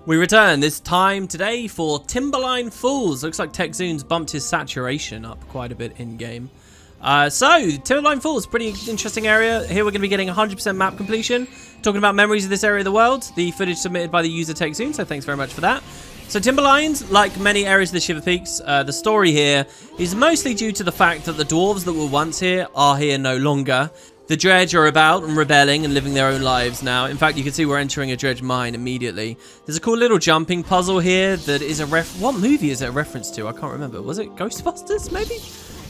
We return this time today for Timberline Falls. Looks like TechZoon's bumped his saturation up quite a bit in-game. So, Timberline Falls, pretty interesting area. Here we're going to be getting 100% map completion. Talking about memories of this area of the world. The footage submitted by the user TechZoon, so thanks very much for that. So Timberlines, like many areas of the Shiver Peaks, the story here is mostly due to the fact that the dwarves that were once here are here no longer. The Dredge are about and rebelling and living their own lives now. In fact, you can see we're entering a Dredge mine immediately. There's a cool little jumping puzzle here that is a what movie is it a reference to? I can't remember. Was it Ghostbusters, maybe?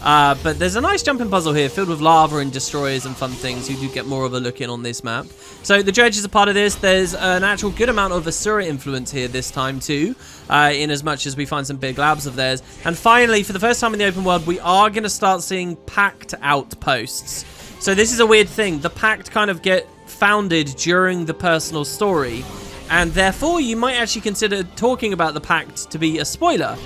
But there's a nice jumping puzzle here filled with lava and destroyers and fun things. You do get more of a look in on this map. So the Dredge is a part of this. There's an actual good amount of Asura influence here this time too, in as much as we find some big labs of theirs. And finally, for the first time in the open world, we are going to start seeing Pact outposts. So this is a weird thing. The Pact kind of get founded during the personal story, and therefore you might actually consider talking about the Pact to be a spoiler.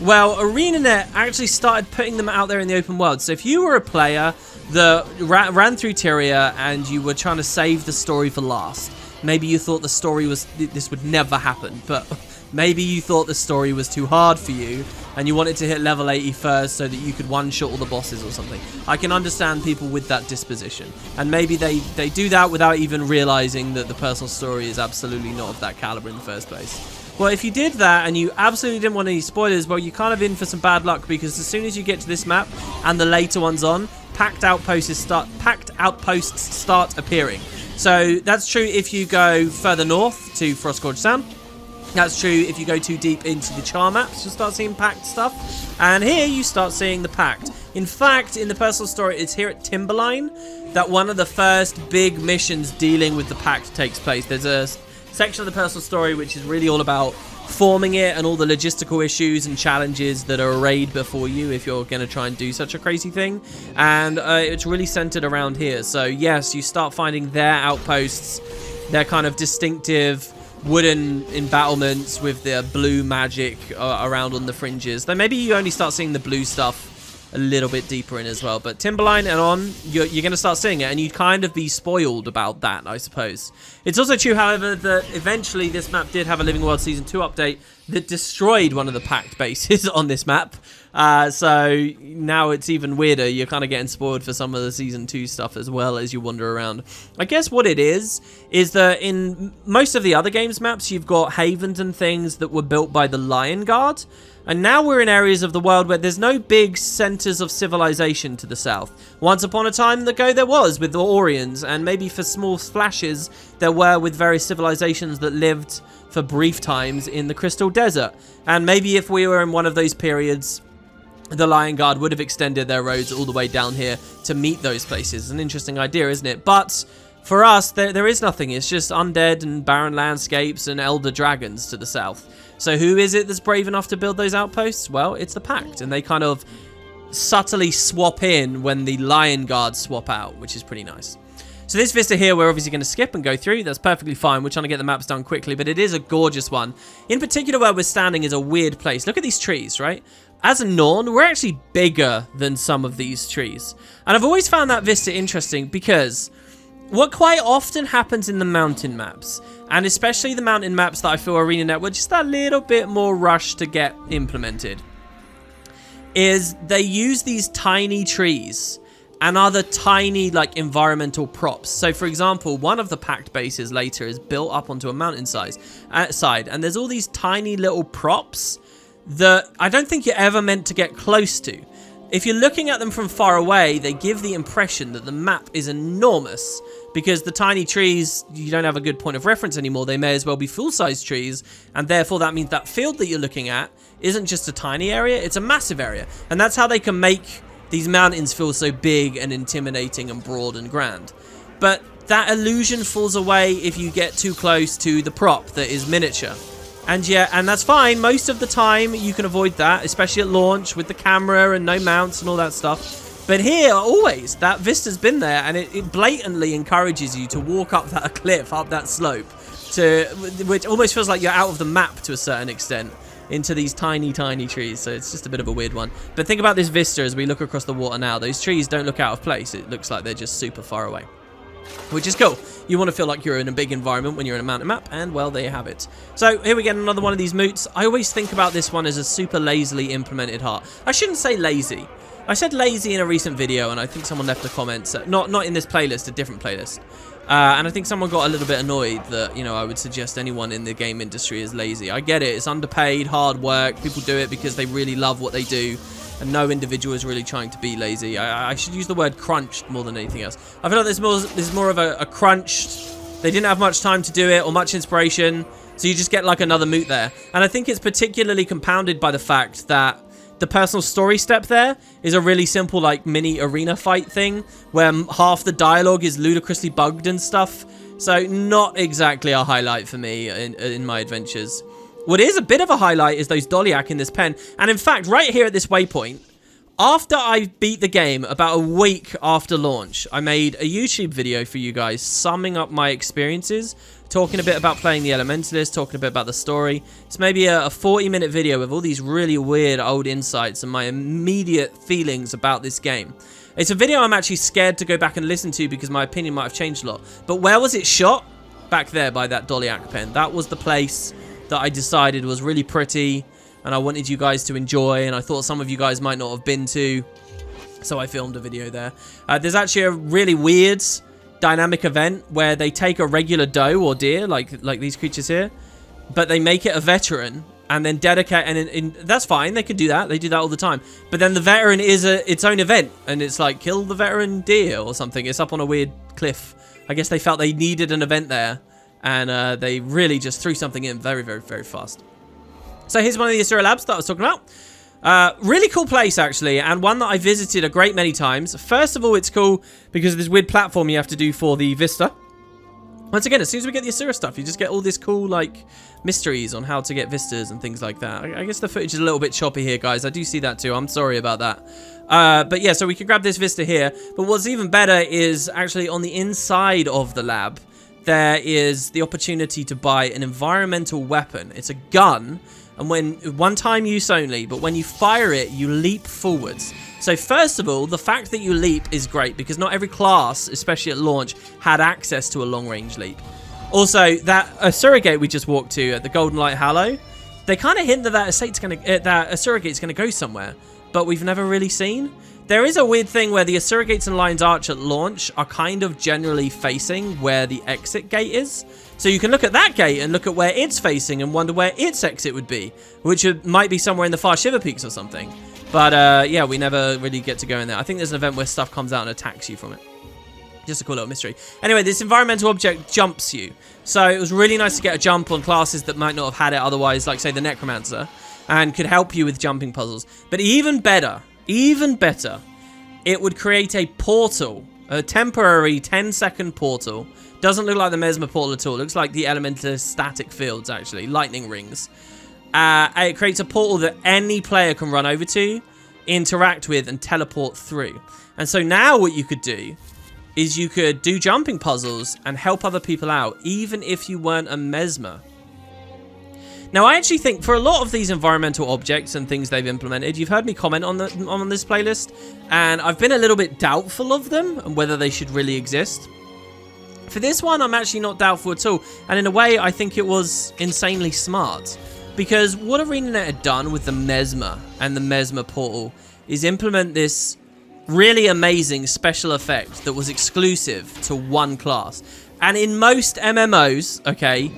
Well, ArenaNet actually started putting them out there in the open world. So if you were a player that ran through Tyrian and you were trying to save the story for last, maybe you thought the story was, this would never happen, but maybe you thought the story was too hard for you and you wanted to hit level 80 first so that you could one-shot all the bosses or something. I can understand people with that disposition. And maybe they do that without even realizing that the personal story is absolutely not of that caliber in the first place. Well, if you did that and you absolutely didn't want any spoilers, well, you're kind of in for some bad luck, because as soon as you get to this map and the later ones on, Pact outposts start appearing. So that's true if you go further north to Frostgorge Sound. That's true if you go too deep into the char maps, you'll start seeing Pact stuff. And here you start seeing the Pact. In fact, in the personal story, it's here at Timberline that one of the first big missions dealing with the Pact takes place. There's a section of the personal story which is really all about forming it and all the logistical issues and challenges that are arrayed before you if you're going to try and do such a crazy thing. And it's really centered around here. So yes, you start finding their outposts, their kind of distinctive wooden embattlements with their blue magic around on the fringes. Though maybe you only start seeing the blue stuff a little bit deeper in as well. But Timberline and on, you're going to start seeing it, and you'd kind of be spoiled about that, I suppose. It's also true, however, that eventually this map did have a Living World Season 2 update that destroyed one of the Pact bases on this map. So now it's even weirder. You're kind of getting spoiled for some of the Season 2 stuff as well as you wander around. I guess what it is that in most of the other games maps, you've got havens and things that were built by the Lion Guard. And now we're in areas of the world where there's no big centers of civilization to the south. Once upon a time ago there was with the Orions, and maybe for small flashes there were with various civilizations that lived for brief times in the Crystal Desert. And maybe if we were in one of those periods, the Lion Guard would have extended their roads all the way down here to meet those places. An interesting idea, isn't it? But for us, there is nothing. It's just undead and barren landscapes and elder dragons to the south. So who is it that's brave enough to build those outposts? Well, it's the Pact, and they kind of subtly swap in when the Lion Guards swap out, which is pretty nice. So this Vista here, we're obviously going to skip and go through. That's perfectly fine. We're trying to get the maps done quickly, but it is a gorgeous one. In particular, where we're standing is a weird place. Look at these trees, right? As a Norn, we're actually bigger than some of these trees. And I've always found that Vista interesting because what quite often happens in the mountain maps, and especially the mountain maps that I feel ArenaNet were just a little bit more rushed to get implemented, is they use these tiny trees and other tiny like environmental props. So for example, one of the Pact bases later is built up onto a mountain side, and there's all these tiny little props that I don't think you're ever meant to get close to. If you're looking at them from far away, they give the impression that the map is enormous, because the tiny trees, you don't have a good point of reference anymore. They may as well be full-size trees, and therefore that means that field that you're looking at isn't just a tiny area, it's a massive area. And that's how they can make these mountains feel so big and intimidating and broad and grand. But that illusion falls away if you get too close to the prop that is miniature. And yeah, and that's fine. Most of the time you can avoid that, especially at launch with the camera and no mounts and all that stuff. But here, always, that Vista's been there, and it blatantly encourages you to walk up that cliff, up that slope, which almost feels like you're out of the map to a certain extent, into these tiny, tiny trees. So it's just a bit of a weird one. But think about this Vista as we look across the water now. Those trees don't look out of place. It looks like they're just super far away. which is cool. You want to feel like you're in a big environment when you're in a mountain map, and well, there you have it. So here we get another one of these moots. I always think about this one as a super lazily implemented heart. I shouldn't say lazy. I said lazy in a recent video, and I think someone left a comment. Not in this playlist, a different playlist. And I think someone got a little bit annoyed that, you know, I would suggest anyone in the game industry is lazy. I get it. It's underpaid, hard work. People do it because they really love what they do. And no individual is really trying to be lazy. I should use the word crunched more than anything else. I feel like there's more of a crunched. They didn't have much time to do it or much inspiration. So you just get like another moot there. And I think it's particularly compounded by the fact that the personal story step there is a really simple like mini arena fight thing where half the dialogue is ludicrously bugged and stuff. So not exactly a highlight for me in my adventures. What is a bit of a highlight is those Dolyak in this pen. And in fact, right here at this waypoint, after I beat the game about a week after launch, I made a YouTube video for you guys summing up my experiences, talking a bit about playing the Elementalist, talking a bit about the story. It's maybe a 40-minute video with all these really weird old insights and my immediate feelings about this game. It's a video I'm actually scared to go back and listen to because my opinion might have changed a lot. But where was it shot? Back there by that Dolyak pen. That was the place that I decided was really pretty and I wanted you guys to enjoy, and I thought some of you guys might not have been to, so I filmed a video there. There's actually a really weird dynamic event where they take a regular doe or deer, like these creatures here, but they make it a veteran and then dedicate, and that's fine, they can do that, they do that all the time, but then the veteran is its own event, and it's like, kill the veteran deer or something. It's up on a weird cliff. I guess they felt they needed an event there, and they really just threw something in very, very, very fast. So here's one of the Asura labs that I was talking about. Really cool place, actually, and one that I visited a great many times. First of all, it's cool because of this weird platform you have to do for the Vista. Once again, as soon as we get the Asura stuff, you just get all this cool, like, mysteries on how to get vistas and things like that. I guess the footage is a little bit choppy here, guys. I do see that too. I'm sorry about that. But yeah, so we can grab this Vista here. But what's even better is actually on the inside of the lab, there is the opportunity to buy an environmental weapon. It's a gun, and one time use only, but when you fire it, you leap forwards. So first of all, the fact that you leap is great because not every class, especially at launch, had access to a long-range leap. Also, that Asura gate we just walked to at the Golden Light Hallow, they kind of hint that that Asura gate's going to go somewhere, but we've never really seen. There is a weird thing where the Asura gates and Lion's Arch at launch are kind of generally facing where the exit gate is. So you can look at that gate and look at where it's facing and wonder where its exit would be, which might be somewhere in the far Shiver Peaks or something. But yeah, we never really get to go in there. I think there's an event where stuff comes out and attacks you from it. Just a cool little mystery. Anyway, this environmental object jumps you. So it was really nice to get a jump on classes that might not have had it otherwise, like say the Necromancer, and could help you with jumping puzzles. But even better, it would create a portal, a temporary 10-second portal. Doesn't look like the Mesmer portal at all. Looks like the Elementalist static fields, actually. Lightning rings. It creates a portal that any player can run over to, interact with, and teleport through. And so now what you could do is you could do jumping puzzles and help other people out, even if you weren't a Mesmer. Now, I actually think for a lot of these environmental objects and things they've implemented, you've heard me comment on this playlist, and I've been a little bit doubtful of them and whether they should really exist. For this one, I'm actually not doubtful at all, and in a way, I think it was insanely smart. Because what ArenaNet had done with the Mesmer and the Mesmer portal is implement this really amazing special effect that was exclusive to one class. And in most MMOs, okay,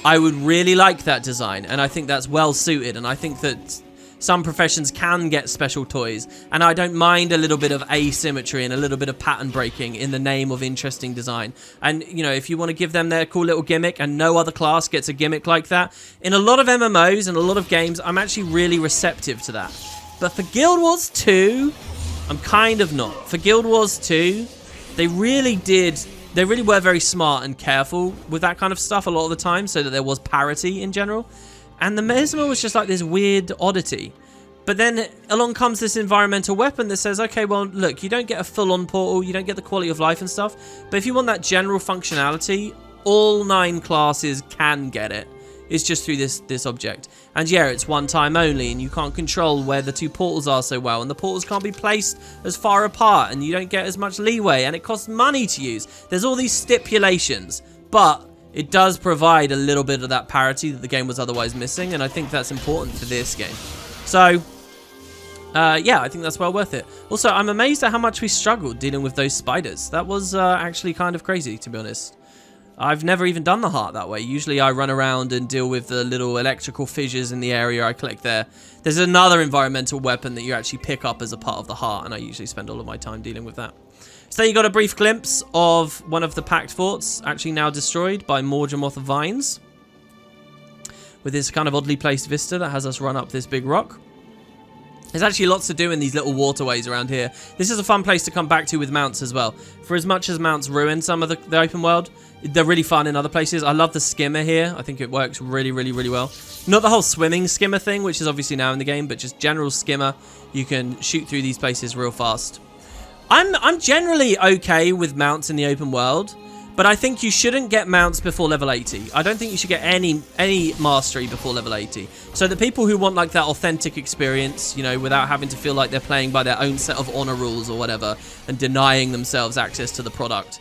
I would really like that design, and I think that's well suited, and I think that some professions can get special toys, and I don't mind a little bit of asymmetry and a little bit of pattern breaking in the name of interesting design. And, you know, if you want to give them their cool little gimmick, and no other class gets a gimmick like that, in a lot of MMOs and a lot of games, I'm actually really receptive to that. But for Guild Wars 2, I'm kind of not. For Guild Wars 2, they really were very smart and careful with that kind of stuff a lot of the time, so that there was parity in general. And the Mesmer was just like this weird oddity. But then along comes this environmental weapon that says, okay, well, look, you don't get a full-on portal, you don't get the quality of life and stuff, but if you want that general functionality, all 9 classes can get it. is just through this object. And yeah, it's one time only, and you can't control where the two portals are so well, and the portals can't be placed as far apart, and you don't get as much leeway, and it costs money to use. There's all these stipulations, but it does provide a little bit of that parity that the game was otherwise missing, and I think that's important for this game. So yeah, I think that's well worth it. Also, I'm amazed at how much we struggled dealing with those spiders. That was actually kind of crazy, to be honest. I've never even done the heart that way. Usually I run around and deal with the little electrical fissures in the area I collect there. There's another environmental weapon that you actually pick up as a part of the heart, and I usually spend all of my time dealing with that. So there you got a brief glimpse of one of the Pact forts, actually now destroyed by Morgemoth vines, with this kind of oddly placed vista that has us run up this big rock. There's actually lots to do in these little waterways around here. This is a fun place to come back to with mounts as well. For as much as mounts ruin some of the open world, they're really fun in other places. I love the skimmer here. I think it works really, really, really well. Not the whole swimming skimmer thing, which is obviously now in the game, but just general skimmer. You can shoot through these places real fast. I'm generally okay with mounts in the open world, but I think you shouldn't get mounts before level 80. I don't think you should get any mastery before level 80. So the people who want like that authentic experience, you know, without having to feel like they're playing by their own set of honor rules or whatever, and denying themselves access to the product,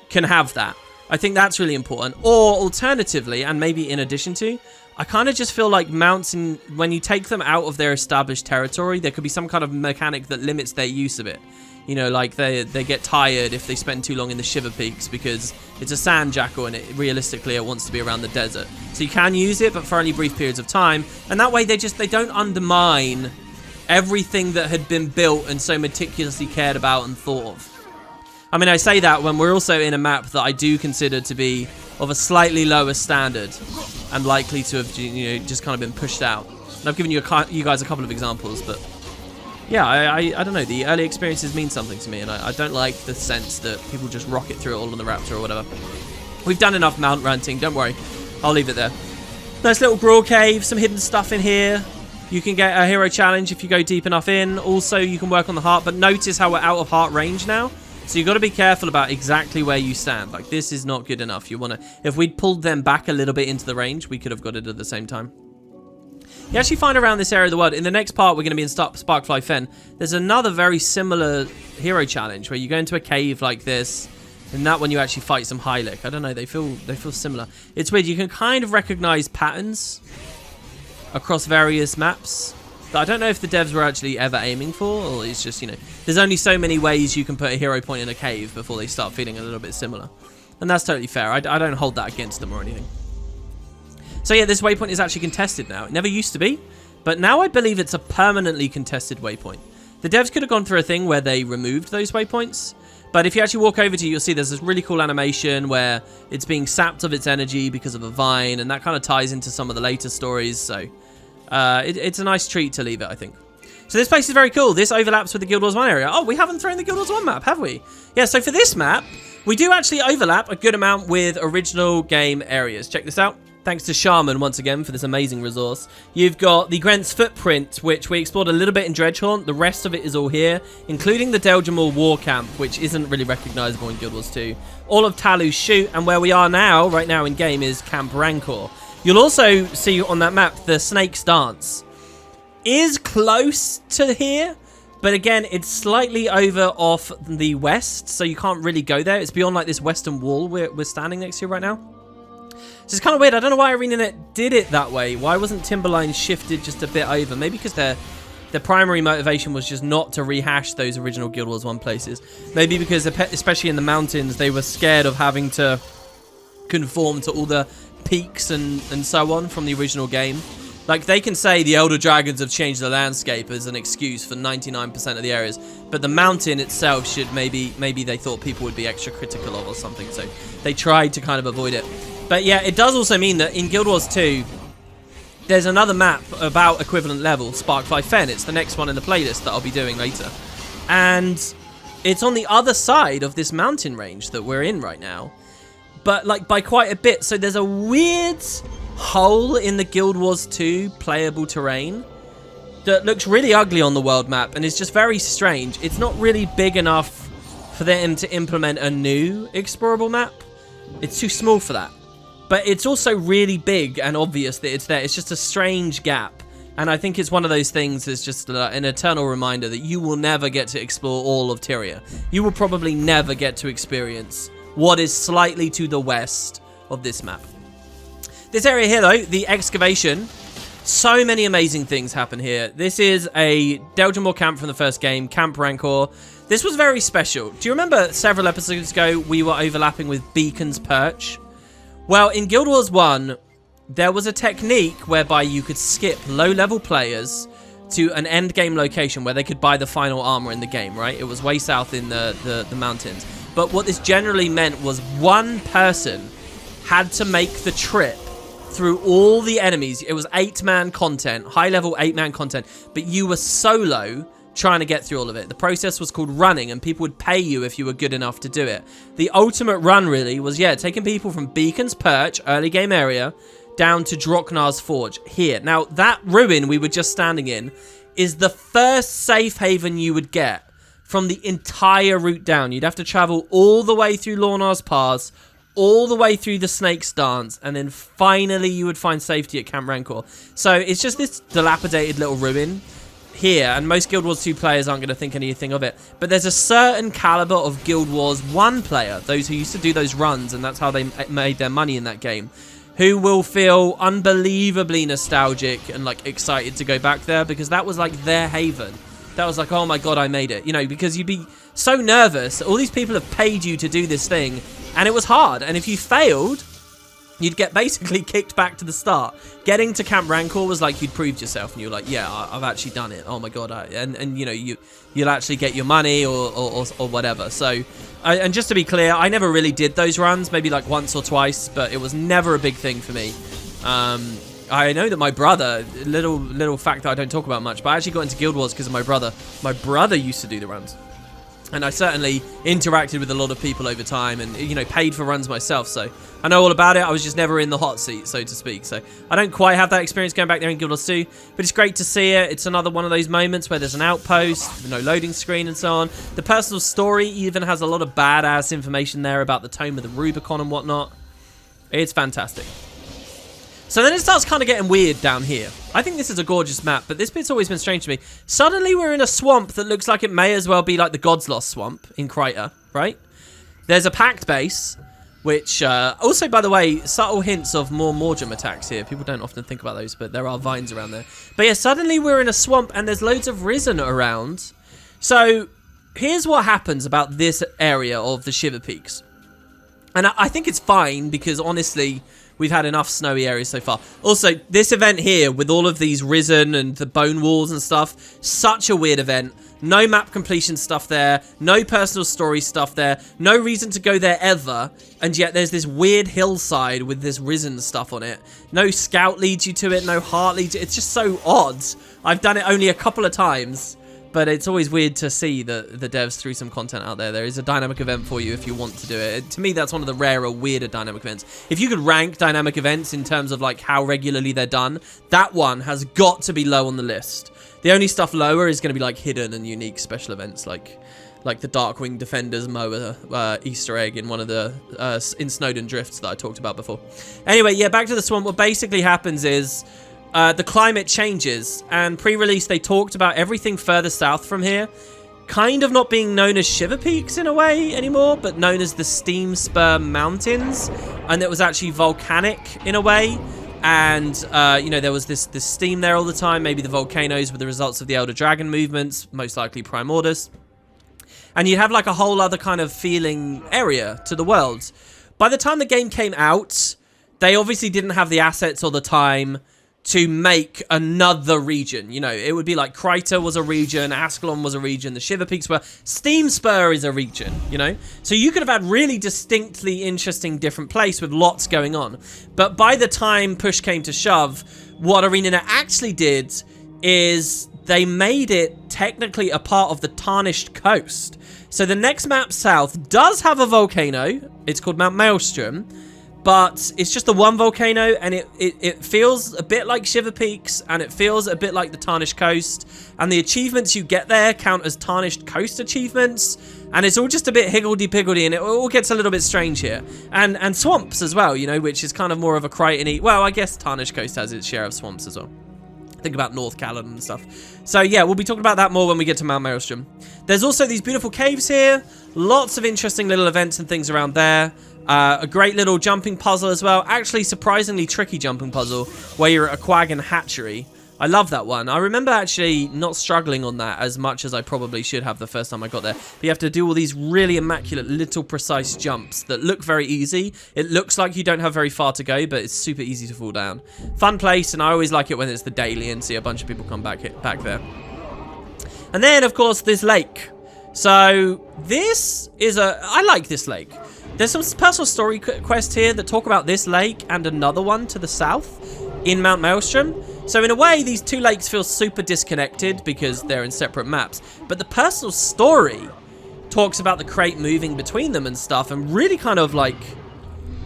can have that. I think that's really important. Or alternatively, and maybe in addition to, I kind of just feel like mounts, when you take them out of their established territory, there could be some kind of mechanic that limits their use of it. You know, like they get tired if they spend too long in the Shiver Peaks because it's a sand jackal and realistically it wants to be around the desert. So you can use it, but for only brief periods of time. And that way they don't undermine everything that had been built and so meticulously cared about and thought of. I mean, I say that when we're also in a map that I do consider to be of a slightly lower standard and likely to have, you know, just kind of been pushed out. And I've given you guys a couple of examples, but yeah, I don't know. The early experiences mean something to me, and I don't like the sense that people just rocket through it all on the Raptor or whatever. We've done enough mount ranting, don't worry. I'll leave it there. Nice little Grawl cave, some hidden stuff in here. You can get a hero challenge if you go deep enough in. Also, you can work on the heart, but notice how we're out of heart range now. So you've got to be careful about exactly where you stand. Like, this is not good enough. You want to, if we'd pulled them back a little bit into the range, we could have got it at the same time. You actually find around this area of the world, in the next part we're going to be in Sparkfly Fen, there's another very similar hero challenge where you go into a cave like this. In that one you actually fight some hylek. I don't know, they feel similar. It's weird, you can kind of recognize patterns across various maps that I don't know if the devs were actually ever aiming for, or it's just, you know, there's only so many ways you can put a hero point in a cave before they start feeling a little bit similar. And that's totally fair. I don't hold that against them or anything. So yeah, this waypoint is actually contested now. It never used to be, but now I believe it's a permanently contested waypoint. The devs could have gone through a thing where they removed those waypoints, but if you actually walk over to it, you'll see there's this really cool animation where it's being sapped of its energy because of a vine, and that kind of ties into some of the later stories, so it's a nice treat to leave it, I think. So this place is very cool. This overlaps with the Guild Wars 1 area. Oh, we haven't thrown the Guild Wars 1 map, have we? Yeah, so for this map, we do actually overlap a good amount with original game areas. Check this out. Thanks to Shaman once again for this amazing resource. You've got the Grent's Footprint, which we explored a little bit in Dredge. The rest of it is all here, including the Deljamal War Camp, which isn't really recognizable in Guild Wars 2. All of Talu's Shoot, and where we are now, right now in game, is Camp Rancor. You'll also see on that map the Snake's Dance. Is close to here, but again, it's slightly over off the west, so you can't really go there. It's beyond like this western wall we're standing next to right now. So it's kind of weird. I don't know why ArenaNet did it that way. Why wasn't Timberline shifted just a bit over? Maybe because their primary motivation was just not to rehash those original Guild Wars 1 places. Maybe because, especially in the mountains, they were scared of having to conform to all the peaks and so on from the original game. Like, they can say the Elder Dragons have changed the landscape as an excuse for 99% of the areas, but the mountain itself should maybe they thought people would be extra critical of or something, so they tried to kind of avoid it. But yeah, it does also mean that in Guild Wars 2, there's another map about equivalent level, Sparkfly Fen. It's the next one in the playlist that I'll be doing later. And it's on the other side of this mountain range that we're in right now, but like by quite a bit. So there's a weird hole in the Guild Wars 2 playable terrain that looks really ugly on the world map and is just very strange. It's not really big enough for them to implement a new explorable map. It's too small for that. but it's also really big and obvious that it's there. It's just a strange gap. And I think it's one of those things that's just an eternal reminder that you will never get to explore all of Tyria. You will probably never get to experience what is slightly to the west of this map. This area here, though, the excavation, so many amazing things happen here. This is a Deltamore camp from the first game, Camp Rancor. This was very special. Do you remember several episodes ago we were overlapping with Beacon's Perch? Well, in Guild Wars 1, there was a technique whereby you could skip low-level players to an end-game location where they could buy the final armor in the game, right? It was way south in the mountains. But what this generally meant was one person had to make the trip through all the enemies. It was 8-man content, high-level 8-man content, but you were solo trying to get through all of it. The process was called running, and people would pay you if you were good enough to do it. The ultimate run, really, was, yeah, taking people from Beacon's Perch, early game area, down to Droknar's Forge, here. Now, that ruin we were just standing in is the first safe haven you would get from the entire route down. You'd have to travel all the way through Lornar's Pass, all the way through the Snake's Dance, and then finally you would find safety at Camp Rancor. So it's just this dilapidated little ruin here, and most Guild Wars 2 players aren't going to think anything of it. But there's a certain caliber of Guild Wars 1 player, those who used to do those runs, and that's how they made their money in that game, who will feel unbelievably nostalgic and like excited to go back there, because that was like their haven. That was like, oh my god, I made it. You know, because you'd be so nervous. All these people have paid you to do this thing, and it was hard. And if you failed, you'd get basically kicked back to the start. Getting to Camp Rancor was like you'd proved yourself, and you're like, yeah, I've actually done it. Oh my god, and you know, you'll actually get your money or whatever. So, and just to be clear, I never really did those runs, maybe like once or twice, but it was never a big thing for me. I know that my brother, little fact that I don't talk about much, but I actually got into Guild Wars because of my brother. My brother used to do the runs. And I certainly interacted with a lot of people over time and, you know, paid for runs myself. So I know all about it. I was just never in the hot seat, so to speak. So I don't quite have that experience going back there in Guild Wars 2. But it's great to see it. It's another one of those moments where there's an outpost, no loading screen and so on. The personal story even has a lot of badass information there about the Tome of the Rubicon and whatnot. It's fantastic. So then it starts kind of getting weird down here. I think this is a gorgeous map, but this bit's always been strange to me. Suddenly we're in a swamp that looks like it may as well be like the God's Lost swamp in Kryta, right? There's a Pact base, which also, by the way, subtle hints of more Morgem attacks here. People don't often think about those, but there are vines around there. But yeah, suddenly we're in a swamp and there's loads of Risen around. So here's what happens about this area of the Shiver Peaks. And I think it's fine because, honestly, we've had enough snowy areas so far. Also, this event here with all of these Risen and the bone walls and stuff, such a weird event. No map completion stuff there. No personal story stuff there. No reason to go there ever. And yet there's this weird hillside with this Risen stuff on it. No scout leads you to it. No heart leads you. It's just so odd. I've done it only a couple of times. But it's always weird to see the devs threw some content out there. There is a dynamic event for you if you want to do it. To me, that's one of the rarer, weirder dynamic events. If you could rank dynamic events in terms of like how regularly they're done, that one has got to be low on the list. The only stuff lower is going to be like hidden and unique special events, like the Darkwing Defenders mower Easter egg in one of the in Snowden Drifts that I talked about before. Anyway, yeah, back to the swamp. What basically happens is the climate changes, and pre-release they talked about everything further south from here kind of not being known as Shiver Peaks in a way anymore, but known as the Steam Spur Mountains, and it was actually volcanic in a way. And you know, there was this steam there all the time. Maybe the volcanoes were the results of the Elder Dragon movements, most likely Primordus. And you'd have like a whole other kind of feeling area to the world. By the time the game came out, they obviously didn't have the assets or the time to make another region. You know, it would be like Kryta was a region, Ascalon was a region, the Shiver Peaks were, Steam Spur is a region, you know? So you could have had really distinctly interesting different place with lots going on. But by the time push came to shove, what ArenaNet actually did is they made it technically a part of the Tarnished Coast. So the next map south does have a volcano. It's called Mount Maelstrom. But it's just the one volcano, and it feels a bit like Shiver Peaks, and it feels a bit like the Tarnished Coast. And the achievements you get there count as Tarnished Coast achievements. And it's all just a bit higgledy-piggledy, and it all gets a little bit strange here. And swamps as well, you know, which is kind of more of a Crichton-y. Well, I guess Tarnished Coast has its share of swamps as well. Think about North Callan and stuff. So yeah, we'll be talking about that more when we get to Mount Maelstrom. There's also these beautiful caves here. Lots of interesting little events and things around there. A great little jumping puzzle as well. Actually, surprisingly tricky jumping puzzle where you're at a quaggan hatchery. I love that one. I remember actually not struggling on that as much as I probably should have the first time I got there. But you have to do all these really immaculate little precise jumps that look very easy. It looks like you don't have very far to go, but it's super easy to fall down. Fun place, and I always like it when it's the daily and see a bunch of people come back there. And then, of course, this lake. So this is I like this lake. There's some personal story quests here that talk about this lake and another one to the south in Mount Maelstrom. So in a way, these two lakes feel super disconnected because they're in separate maps. But the personal story talks about the crate moving between them and stuff, and really kind of like,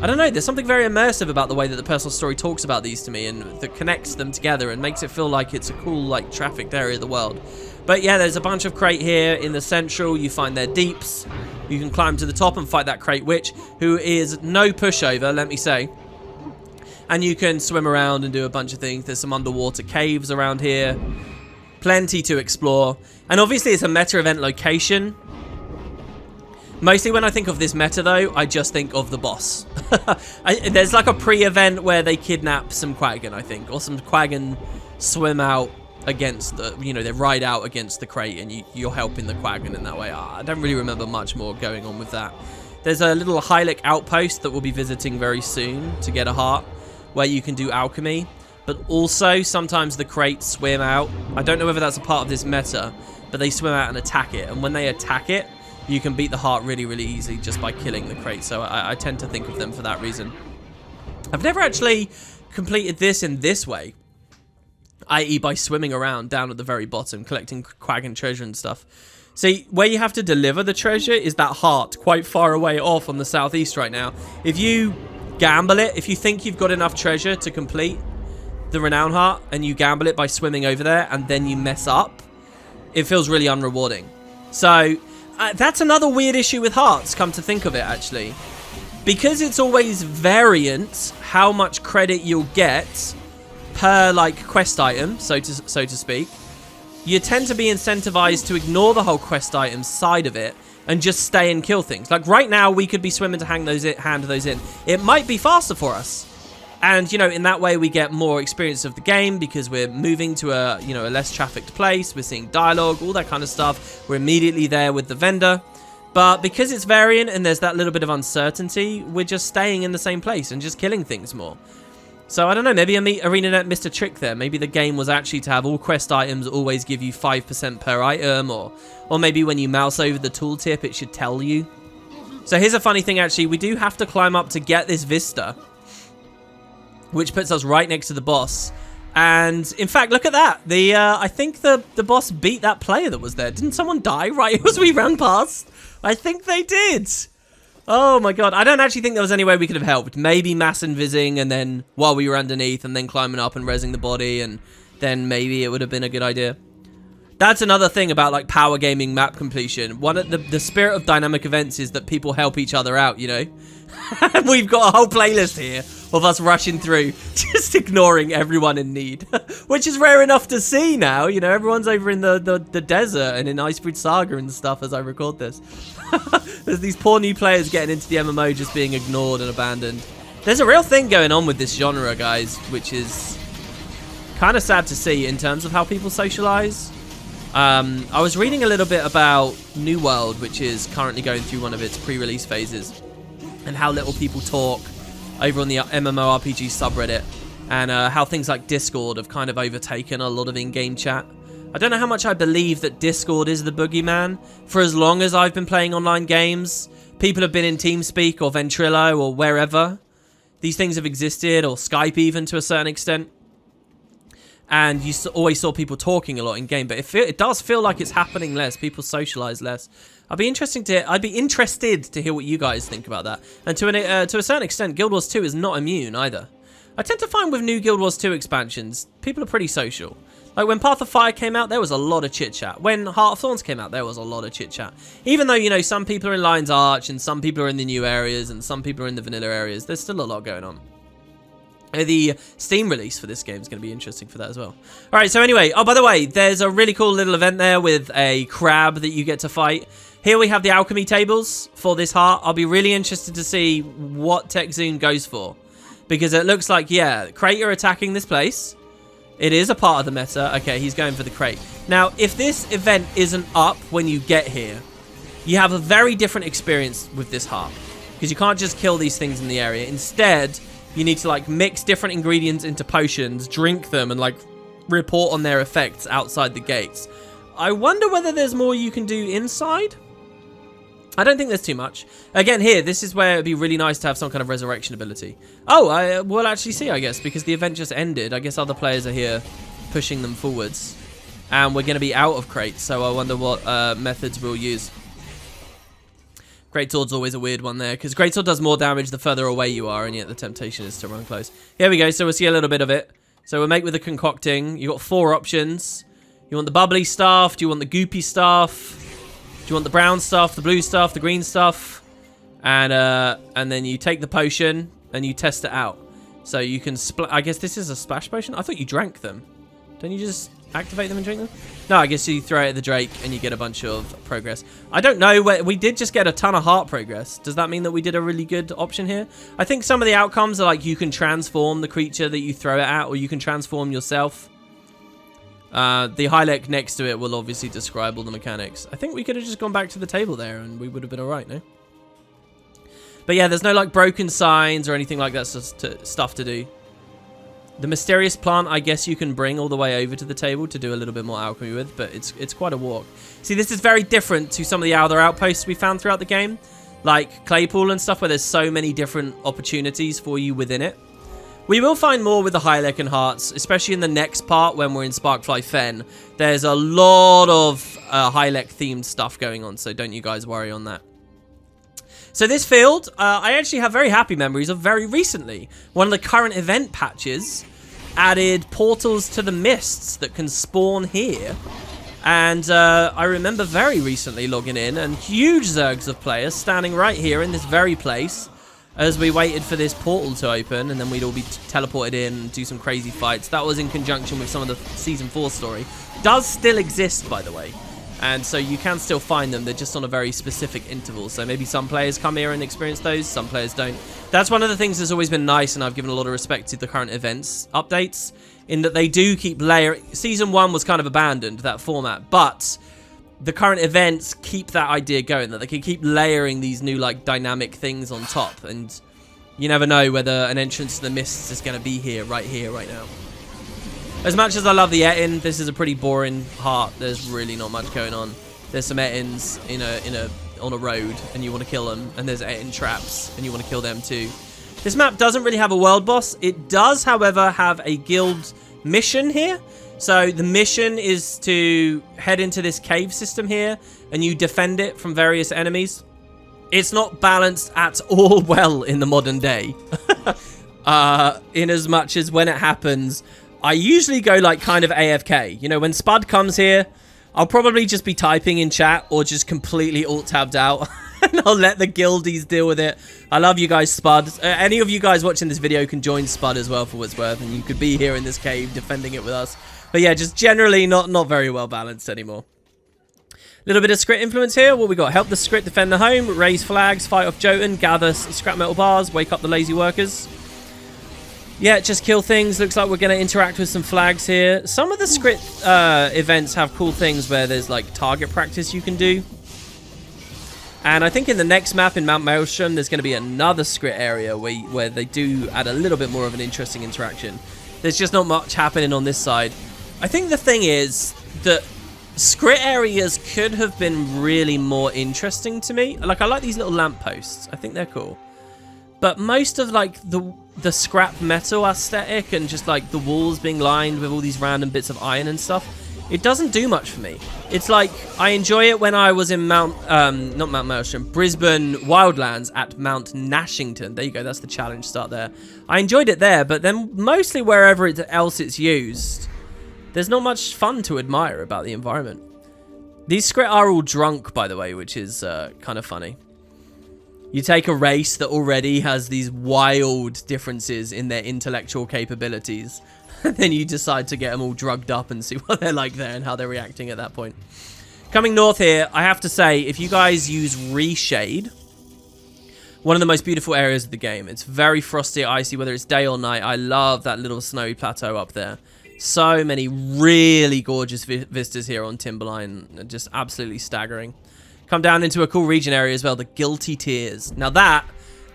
I don't know, there's something very immersive about the way that the personal story talks about these to me, and that connects them together and makes it feel like it's a cool, like, trafficked area of the world. But yeah, there's a bunch of crate here in the central. You find their deeps. You can climb to the top and fight that crate witch, who is no pushover, let me say. And you can swim around and do a bunch of things. There's some underwater caves around here. Plenty to explore. And obviously it's a meta event location. Mostly when I think of this meta though, I just think of the boss. There's like a pre-event where they kidnap some quaggan, I think. Or some quaggan swim out against the, you know, they ride out against the crate and you're helping the quaggan in that way. I don't really remember much more going on with that. There's a little hylek outpost that we'll be visiting very soon to get a heart, where you can do alchemy, but also sometimes the crates swim out. I don't know whether that's a part of this meta, but they swim out and attack it, and when they attack it, you can beat the heart really, really easy just by killing the crate, so I tend to think of them for that reason. I've never actually completed this in this way, i.e. by swimming around down at the very bottom, collecting quaggan treasure and stuff. See, where you have to deliver the treasure is that heart quite far away off on the southeast right now. If you gamble it, if you think you've got enough treasure to complete the renown heart and you gamble it by swimming over there and then you mess up, it feels really unrewarding. So that's another weird issue with hearts, come to think of it, actually, because it's always variant how much credit you'll get per like quest item, so to speak. You tend to be incentivized to ignore the whole quest item side of it and just stay and kill things. Like right now, we could be swimming to hand those in. It might be faster for us. And, you know, in that way, we get more experience of the game because we're moving to a, you know, a less trafficked place. We're seeing dialogue, all that kind of stuff. We're immediately there with the vendor. But because it's variant and there's that little bit of uncertainty, we're just staying in the same place and just killing things more. So, I don't know, maybe ArenaNet missed a trick there. Maybe the game was actually to have all quest items always give you 5% per item, or maybe when you mouse over the tooltip, it should tell you. So, here's a funny thing, actually. We do have to climb up to get this Vista, which puts us right next to the boss. And, in fact, look at that. I think the boss beat that player that was there. Didn't someone die right as we ran past? I think they did. Oh my god, I don't actually think there was any way we could have helped. Maybe mass invising and then while we were underneath and then climbing up and rezzing the body, and then maybe it would have been a good idea. That's another thing about like power gaming map completion. One of the spirit of dynamic events is that people help each other out, you know? And we've got a whole playlist here of us rushing through, just ignoring everyone in need. Which is rare enough to see now, you know, everyone's over in the desert and in Icebreed Saga and stuff as I record this. There's these poor new players getting into the MMO just being ignored and abandoned. There's a real thing going on with this genre, guys, which is kind of sad to see in terms of how people socialize. I was reading a little bit about New World, which is currently going through one of its pre-release phases, and how little people talk over on the MMORPG subreddit, and how things like Discord have kind of overtaken a lot of in-game chat. I don't know how much I believe that Discord is the boogeyman. For as long as I've been playing online games, people have been in TeamSpeak or Ventrilo or wherever. These things have existed, or Skype even to a certain extent. And you always saw people talking a lot in game, but it does feel like it's happening less. People socialize less. I'd be interested to hear what you guys think about that. And to a certain extent, Guild Wars 2 is not immune either. I tend to find with new Guild Wars 2 expansions, people are pretty social. Like when Path of Fire came out, there was a lot of chit-chat. When Heart of Thorns came out, there was a lot of chit-chat. Even though, you know, some people are in Lion's Arch and some people are in the new areas and some people are in the vanilla areas, there's still a lot going on. The Steam release for this game is going to be interesting for that as well. All right, so anyway, oh, by the way, there's a really cool little event there with a crab that you get to fight. Here we have the alchemy tables for this heart. I'll be really interested to see what TechZoom goes for. Because it looks like, yeah, Crate are attacking this place. It is a part of the meta. Okay, he's going for the crate. Now, if this event isn't up when you get here, you have a very different experience with this heart. Because you can't just kill these things in the area. Instead, you need to, like, mix different ingredients into potions, drink them, and, like, report on their effects outside the gates. I wonder whether there's more you can do inside? I don't think there's too much. Again, here, this is where it'd be really nice to have some kind of resurrection ability. Oh, we'll actually see, I guess, because the event just ended. I guess other players are here pushing them forwards. And we're going to be out of crates, so I wonder what methods we'll use. Greatsword's always a weird one there, because Greatsword does more damage the further away you are, and yet the temptation is to run close. Here we go, so we'll see a little bit of it. So we'll make with the concocting. You've got 4 options. You want the bubbly stuff? Do you want the goopy stuff? Do you want the brown stuff, the blue stuff, the green stuff? And then you take the potion and you test it out. So you can I guess this is a splash potion? I thought you drank them. Don't you just activate them and drink them? No, I guess you throw it at the Drake and you get a bunch of progress. I don't know. We did just get a ton of heart progress. Does that mean that we did a really good option here? I think some of the outcomes are like you can transform the creature that you throw it at, or you can transform yourself. The hylek next to it will obviously describe all the mechanics. I think we could have just gone back to the table there and we would have been alright, no? But yeah, there's no like broken signs or anything like that stuff to do. The mysterious plant, I guess you can bring all the way over to the table to do a little bit more alchemy with, but it's quite a walk. See, this is very different to some of the other outposts we found throughout the game, like Claypool and stuff, where there's so many different opportunities for you within it. We will find more with the hylek and hearts, especially in the next part when we're in Sparkfly Fen. There's a lot of hylek themed stuff going on, so don't you guys worry on that. So this field, I actually have very happy memories of very recently. One of the current event patches added portals to the mists that can spawn here. And I remember very recently logging in and huge zergs of players standing right here in this very place as we waited for this portal to open, and then we'd all be teleported in and do some crazy fights. That was in conjunction with some of the Season 4 story. Does still exist, by the way. And so you can still find them. They're just on a very specific interval. So maybe some players come here and experience those. Some players don't. That's one of the things that's always been nice, and I've given a lot of respect to the current events updates, in that they do keep layering. Season 1 was kind of abandoned, that format. But the current events keep that idea going, that they can keep layering these new like dynamic things on top. And you never know whether an entrance to the mists is going to be here, right now. As much as I love the Etin, this is a pretty boring heart. There's really not much going on. There's some Etins on a road, and you want to kill them. And there's Etin traps, and you want to kill them too. This map doesn't really have a world boss. It does, however, have a guild mission here. So the mission is to head into this cave system here, and you defend it from various enemies. It's not balanced at all well in the modern day. In as much as when it happens, I usually go like kind of AFK. You know, when Spud comes here, I'll probably just be typing in chat or just completely alt-tabbed out. And I'll let the guildies deal with it. I love you guys, Spud. Any of you guys watching this video can join Spud as well for what it's worth. And you could be here in this cave defending it with us. But yeah, just generally not very well balanced anymore. A little bit of Skritt influence here. What we got? Help the Skritt defend the home, raise flags, fight off Jotun, gather scrap metal bars, wake up the lazy workers. Yeah, just kill things. Looks like we're going to interact with some flags here. Some of the Skritt events have cool things where there's like target practice you can do. And I think in the next map in Mount Maelstrom, there's going to be another Skritt area where they do add a little bit more of an interesting interaction. There's just not much happening on this side. I think the thing is that Skritt areas could have been really more interesting to me. Like, I like these little lampposts. I think they're cool. But most of like the scrap metal aesthetic and just like the walls being lined with all these random bits of iron and stuff, it doesn't do much for me. It's like I enjoy it when I was in not Mount Maelstrom, Brisbane Wildlands at Mount Nashington. There you go, that's the challenge start there. I enjoyed it there, but then mostly wherever else it's used, there's not much fun to admire about the environment. These Skritt are all drunk, by the way, which is kind of funny. You take a race that already has these wild differences in their intellectual capabilities, and then you decide to get them all drugged up and see what they're like there and how they're reacting at that point. Coming north here, I have to say, if you guys use Reshade, one of the most beautiful areas of the game. It's very frosty, icy, whether it's day or night. I love that little snowy plateau up there. So many really gorgeous vistas here on Timberline. Just absolutely staggering. Come down into a cool region area as well, the Guilty Tears. Now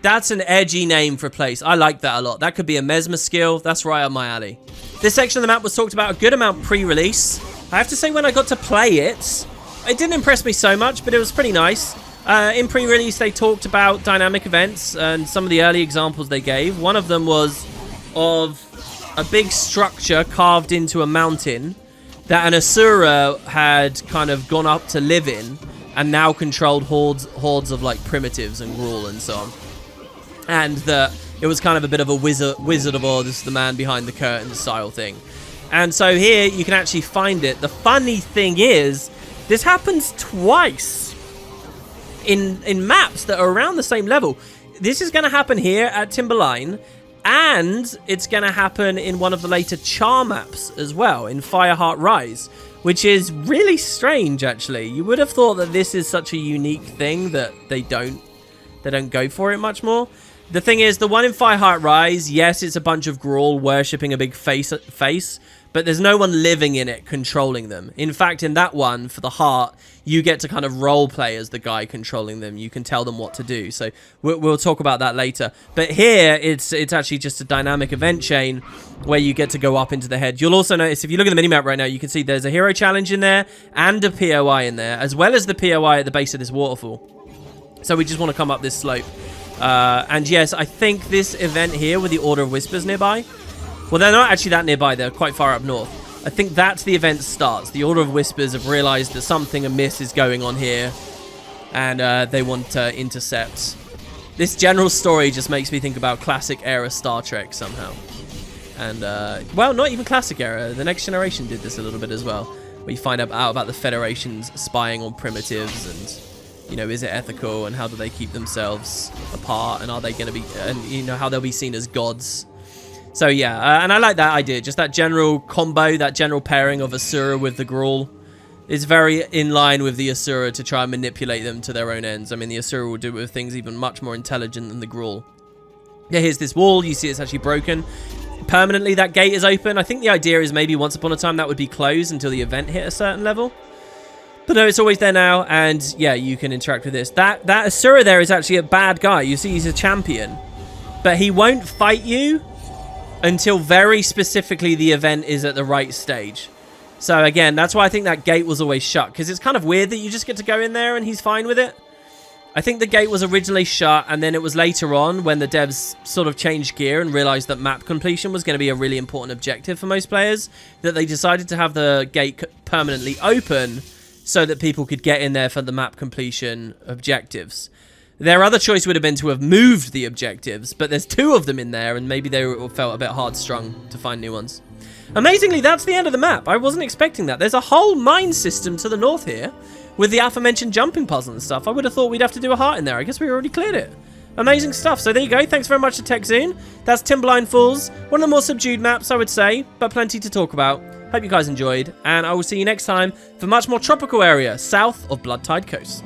that's an edgy name for a place. I like that a lot. That could be a Mesmer skill. That's right up my alley. This section of the map was talked about a good amount pre-release. I have to say, when I got to play it, it didn't impress me so much, but it was pretty nice. In pre-release, they talked about dynamic events and some of the early examples they gave. One of them was of a big structure carved into a mountain that an Asura had kind of gone up to live in, and now controlled hordes of like primitives and Gruul and so on. And that it was kind of a bit of a Wizard of Oz, the man behind the curtain style thing. And so here you can actually find it. The funny thing is, this happens twice in maps that are around the same level. This is going to happen here at Timberline, and it's going to happen in one of the later Char maps as well, in Fireheart Rise, which is really strange, actually. You would have thought that this is such a unique thing that they don't go for it much more. The thing is, the one in Fireheart Rise, yes, it's a bunch of Gruul worshipping a big face, but there's no one living in it controlling them. In fact, in that one, for the heart, you get to kind of role play as the guy controlling them. You can tell them what to do. So we'll talk about that later. But here, it's actually just a dynamic event chain where you get to go up into the head. You'll also notice, if you look at the minimap right now, you can see there's a hero challenge in there and a POI in there, as well as the POI at the base of this waterfall. So we just want to come up this slope. And yes, I think this event here with the Order of Whispers nearby, well, they're not actually that nearby. They're quite far up north. I think that's the event starts. The Order of Whispers have realized that something amiss is going on here, and they want to intercept. This general story just makes me think about classic era Star Trek somehow. And, well, not even classic era. The Next Generation did this a little bit as well, where you find out about the Federation's spying on primitives, and, you know, is it ethical, and how do they keep themselves apart, and are they going to be, and, you know, how they'll be seen as gods. So yeah, and I like that idea. Just that general combo, that general pairing of Asura with the Gruul is very in line with the Asura to try and manipulate them to their own ends. I mean, the Asura will do it with things even much more intelligent than the Gruul. Yeah, here's this wall. You see it's actually broken. Permanently, that gate is open. I think the idea is maybe once upon a time that would be closed until the event hit a certain level. But no, it's always there now, and yeah, you can interact with this. That Asura there is actually a bad guy. You see he's a champion, but he won't fight you until very specifically the event is at the right stage. So again, that's why I think that gate was always shut, because it's kind of weird that you just get to go in there and he's fine with it. I think the gate was originally shut, and then it was later on when the devs sort of changed gear and realized that map completion was going to be a really important objective for most players, that they decided to have the gate permanently open so that people could get in there for the map completion objectives. Their other choice would have been to have moved the objectives, but there's two of them in there, and maybe they felt a bit hard-strung to find new ones. Amazingly, that's the end of the map. I wasn't expecting that. There's a whole mine system to the north here, with the aforementioned jumping puzzle and stuff. I would have thought we'd have to do a heart in there. I guess we already cleared it. Amazing stuff. So there you go. Thanks very much to TechZoon. That's Timberline Falls. One of the more subdued maps, I would say, but plenty to talk about. Hope you guys enjoyed, and I will see you next time for much more tropical area south of Bloodtide Coast.